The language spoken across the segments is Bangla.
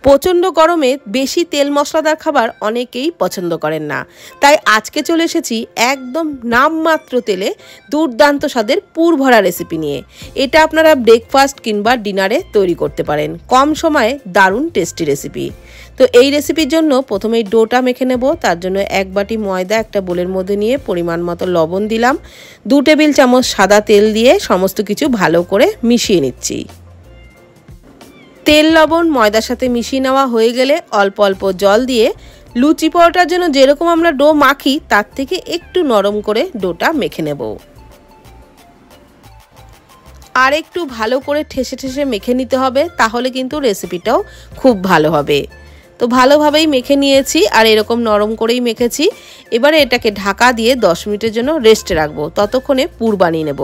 প্রচণ্ড গরমে বেশি তেল মশলাদার খাবার অনেকেই পছন্দ করেন না, তাই আজকে চলে এসেছি একদম নামমাত্র তেলে দুর্দান্ত স্বাদের পুর ভরা রেসিপি নিয়ে। এটা আপনারা ব্রেকফাস্ট কিংবা ডিনারে তৈরি করতে পারেন, কম সময়ে দারুণ টেস্টি রেসিপি। তো এই রেসিপির জন্য প্রথমেই ডোটা মেখে নেব। তার জন্য এক বাটি ময়দা একটা বোলের মধ্যে নিয়ে পরিমাণ মতো লবণ দিলাম, 2 টেবিল চামচ সাদা তেল দিয়ে সমস্ত কিছু ভালো করে মিশিয়ে নিচ্ছি। তেল লবণ ময়দার সাথে মিশিয়ে নেওয়া হয়ে গেলে অল্প অল্প জল দিয়ে লুচি পরোটার জন্য যেরকম আমরা ডো মাখি তার থেকে একটু নরম করে ডোটা মেখে নেব। আর একটু ভালো করে ঠেসে ঠেসে মেখে নিতে হবে, তাহলে কিন্তু রেসিপিটাও খুব ভালো হবে। তো ভালোভাবেই মেখে নিয়েছি আর এরকম নরম করেই মেখেছি। এবারে এটাকে ঢাকা দিয়ে 10 মিনিটের জন্য রেস্টে রাখবো। ততক্ষণে পুর বানিয়ে নেব।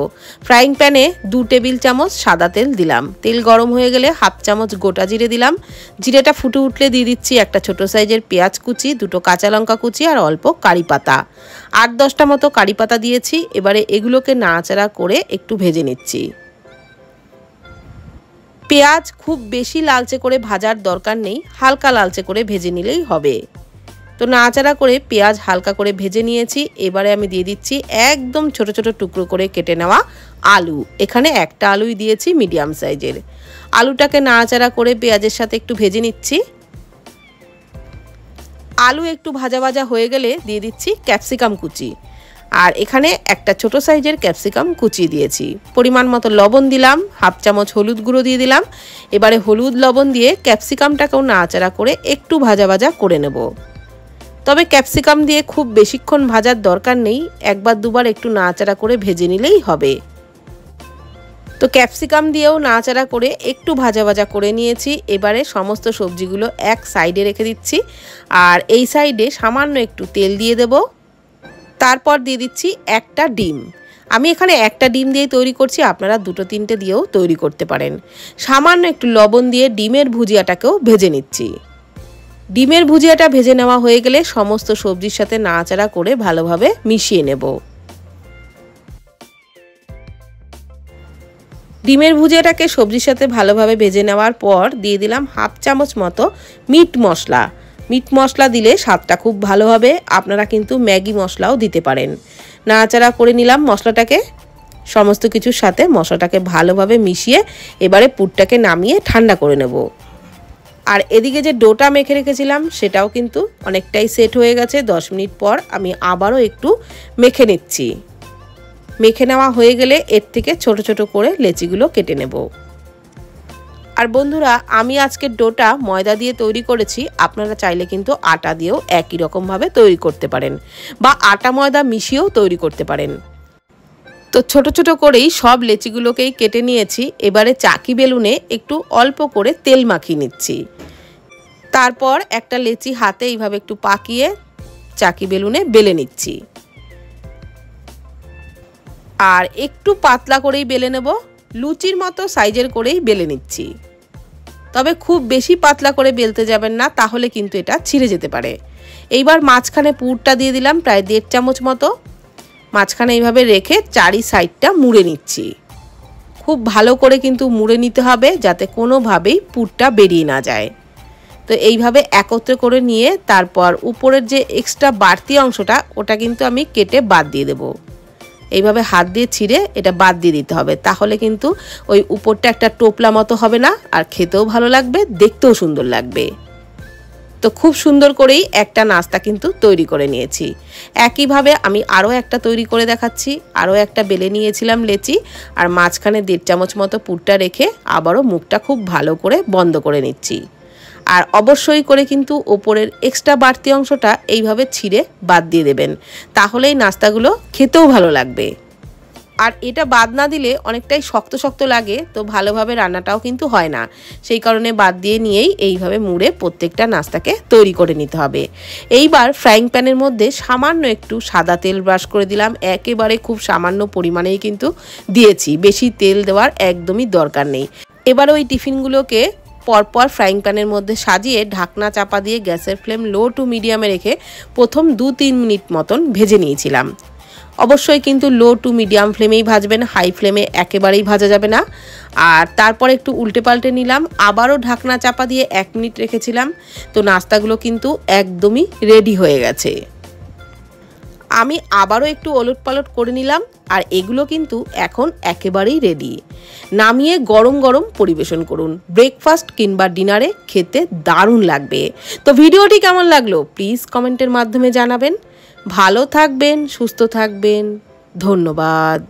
ফ্রাইং প্যানে 2 টেবিল চামচ সাদা তেল দিলাম। তেল গরম হয়ে গেলে হাফ চামচ গোটা জিরে দিলাম। জিরেটা ফুটে উঠলে দিয়ে দিচ্ছি একটা ছোট সাইজের পেঁয়াজ কুচি, 2টো কাঁচা লঙ্কা কুচি আর অল্প কারি পাতা, 8-10টা মতো কারি পাতা দিয়েছি। এবারে এগুলোকে নাড়াচাড়া করে একটু ভেজে নিচ্ছি। পেঁয়াজ খুব বেশি লালচে করে ভাজার দরকার নেই, হালকা লালচে করে ভেজে নিলেই হবে। তো নাড়াচাড়া করে পেঁয়াজ হালকা করে ভেজে নিয়েছি। এবারে আমি দিয়ে দিচ্ছি একদম ছোট ছোট টুকরো করে কেটে নেওয়া আলু। এখানে একটা আলুই দিয়েছি মিডিয়াম সাইজের। আলুটাকে নাড়াচাড়া করে পেঁয়াজের সাথে একটু ভেজে নিচ্ছি। আলু একটু ভাজা ভাজা হয়ে গেলে দিয়ে দিচ্ছি ক্যাপসিকাম কুচি। আর এখানে একটা ছোট সাইজের ক্যাপসিকাম কুচি দিয়েছি। পরিমাণ মতো লবণ দিলাম, হাফ চামচ হলুদ গুঁড়ো দিয়ে দিলাম। এবারে হলুদ লবণ দিয়ে ক্যাপসিকামটাকেও নাড়াচাড়া করে একটু ভাজা ভাজা করে নেব। তবে ক্যাপসিকাম দিয়ে খুব বেশিক্ষণ ভাজার দরকার নেই, একবার দুবার একটু নাড়াচাড়া করে ভেজে নিলেই হবে। তো ক্যাপসিকাম দিয়েও নাড়াচাড়া করে একটু ভাজা ভাজা করে নিয়েছি। এবারে সমস্ত সবজিগুলো এক সাইডে রেখে দিচ্ছি আর এই সাইডে সামান্য একটু তেল দিয়ে দেব। তারপর দিয়ে দিচ্ছি একটা ডিম। আমি এখানে একটা ডিম দিয়ে তৈরি করছি, আপনারা 2-3টে দিয়েও তৈরি করতে পারেন। সামান্য একটু লবণ দিয়ে ডিমের ভুজিয়াটাকেও ভেজে নিচ্ছি। ডিমের ভুজিয়াটা ভেজে নেওয়া হয়ে গেলে সমস্ত সবজির সাথে নাড়াচাড়া করে ভালোভাবে মিশিয়ে নেব। ডিমের ভুজিয়াটাকে সবজির সাথে ভালোভাবে ভেজে নেওয়ার পর দিয়ে দিলাম হাফ চামচ মতো মিট মশলা। মিট মশলা দিলে স্বাদটা খুব ভালো হবে। আপনারা কিন্তু ম্যাগি মশলাও দিতে পারেন। নাড়াচাড়া করে নিলাম মশলাটাকে। সমস্ত কিছুর সাথে মশলাটাকে ভালোভাবে মিশিয়ে এবারে পুরটাকে নামিয়ে ঠান্ডা করে নেব। আর এদিকে যে ডোটা মেখে রেখেছিলাম সেটাও কিন্তু অনেকটাই সেট হয়ে গেছে। 10 মিনিট পর আমি আবারও একটু মেখে নিচ্ছি। মেখে নেওয়া হয়ে গেলে এর থেকে ছোট ছোট করে লেচিগুলো কেটে নেব। আর বন্ধুরা, আমি আজকে ডোটা ময়দা দিয়ে তৈরি করেছি, আপনারা চাইলে কিন্তু আটা দিয়েও একই রকমভাবে তৈরি করতে পারেন বা আটা ময়দা মিশিয়েও তৈরি করতে পারেন। তো ছোট ছোট করেই সব লেচিগুলোকেই কেটে নিয়েছি। এবারে চাকি বেলুনে একটু অল্প করে তেল মাখিয়ে নিচ্ছি। তারপর একটা লেচি হাতে এইভাবে একটু পাকিয়ে চাকি বেলুনে বেলে নিচ্ছি। আর একটু পাতলা করেই বেলে নেব, লুচির মতো সাইজের করেই বেলে নিচ্ছি। তবে খুব বেশি পাতলা করে বেলতে যাবেন না, তাহলে কিন্তু এটা ছিঁড়ে যেতে পারে। এইবার মাঝখানে পুরটা দিয়ে দিলাম প্রায় 1.5 চামচ মতো। মাঝখানে এইভাবে রেখে চারি সাইডটা মুড়ে নিচ্ছি। খুব ভালো করে কিন্তু মুড়ে নিতে হবে যাতে কোনোভাবেই পুরটা বেরিয়ে না যায়। তো এইভাবে একত্রে করে নিয়ে তারপর উপরের যে এক্সট্রা বাড়তি অংশটা ওটা কিন্তু আমি কেটে বাদ দিয়ে দেবো। এইভাবে হাত দিয়ে ছিঁড়ে এটা বাদ দিয়ে দিতে হবে, তাহলে কিন্তু ওই উপরটা একটা টোপলা মতো হবে না, আর খেতেও ভালো লাগবে, দেখতেও সুন্দর লাগবে। তো খুব সুন্দর করেই একটা নাস্তা কিন্তু তৈরি করে নিয়েছি। একইভাবে আমি আরও একটা তৈরি করে দেখাচ্ছি। আরও একটা বেলে নিয়েছিলাম লেচি, আর মাঝখানে 1.5 চামচ মতো পুরটা রেখে আবারও মুখটা খুব ভালো করে বন্ধ করে নিচ্ছি। আর অবশ্যই করে কিন্তু ওপরের এক্সট্রা বাড়তি অংশটা এইভাবে ছিঁড়ে বাদ দিয়ে দেবেন, তাহলেই নাস্তাগুলো খেতেও ভালো লাগবে। আর এটা বাদ না দিলে অনেকটাই শক্ত শক্ত লাগে, তো ভালোভাবে রান্নাটাও কিন্তু হয় না। সেই কারণে বাদ দিয়ে নিয়েই এইভাবে মুড়ে প্রত্যেকটা নাস্তাকে তৈরি করে নিতে হবে। এইবার ফ্রাইং প্যানের মধ্যে সামান্য একটু সাদা তেল ব্রাশ করে দিলাম। একেবারে খুব সামান্য পরিমাণেই কিন্তু দিয়েছি, বেশি তেল দেওয়ার একদমই দরকার নেই। এবার ওই টিফিনগুলোকে পরপর ফ্রাইং প্যানের মধ্যে সাজিয়ে ঢাকনা চাপা দিয়ে গ্যাসের ফ্লেম লো টু মিডিয়ামে রেখে প্রথম 2-3 মিনিট মতন ভেজে নিয়েছিলাম। অবশ্যই কিন্তু লো টু মিডিয়াম ফ্লেমেই ভাজবেন, হাই ফ্লেমে একেবারেই ভাজা যাবে না। আর তারপর একটু উল্টে পাল্টে নিলাম, আবারও ঢাকনা চাপা দিয়ে 1 মিনিট রেখেছিলাম। তো নাস্তাগুলো কিন্তু একদমই রেডি হয়ে গেছে। আমি আবারও একটু ওলটপালট করে নিলাম, আর এগুলো কিন্তু এখন একেবারেই রেডি। নামিয়ে গরম গরম পরিবেশন করুন, ব্রেকফাস্ট কিংবা ডিনারে খেতে দারুণ লাগবে। তো ভিডিওটি কেমন লাগলো প্লিজ কমেন্টের মাধ্যমে জানাবেন। ভালো থাকবেন, সুস্থ থাকবেন, ধন্যবাদ।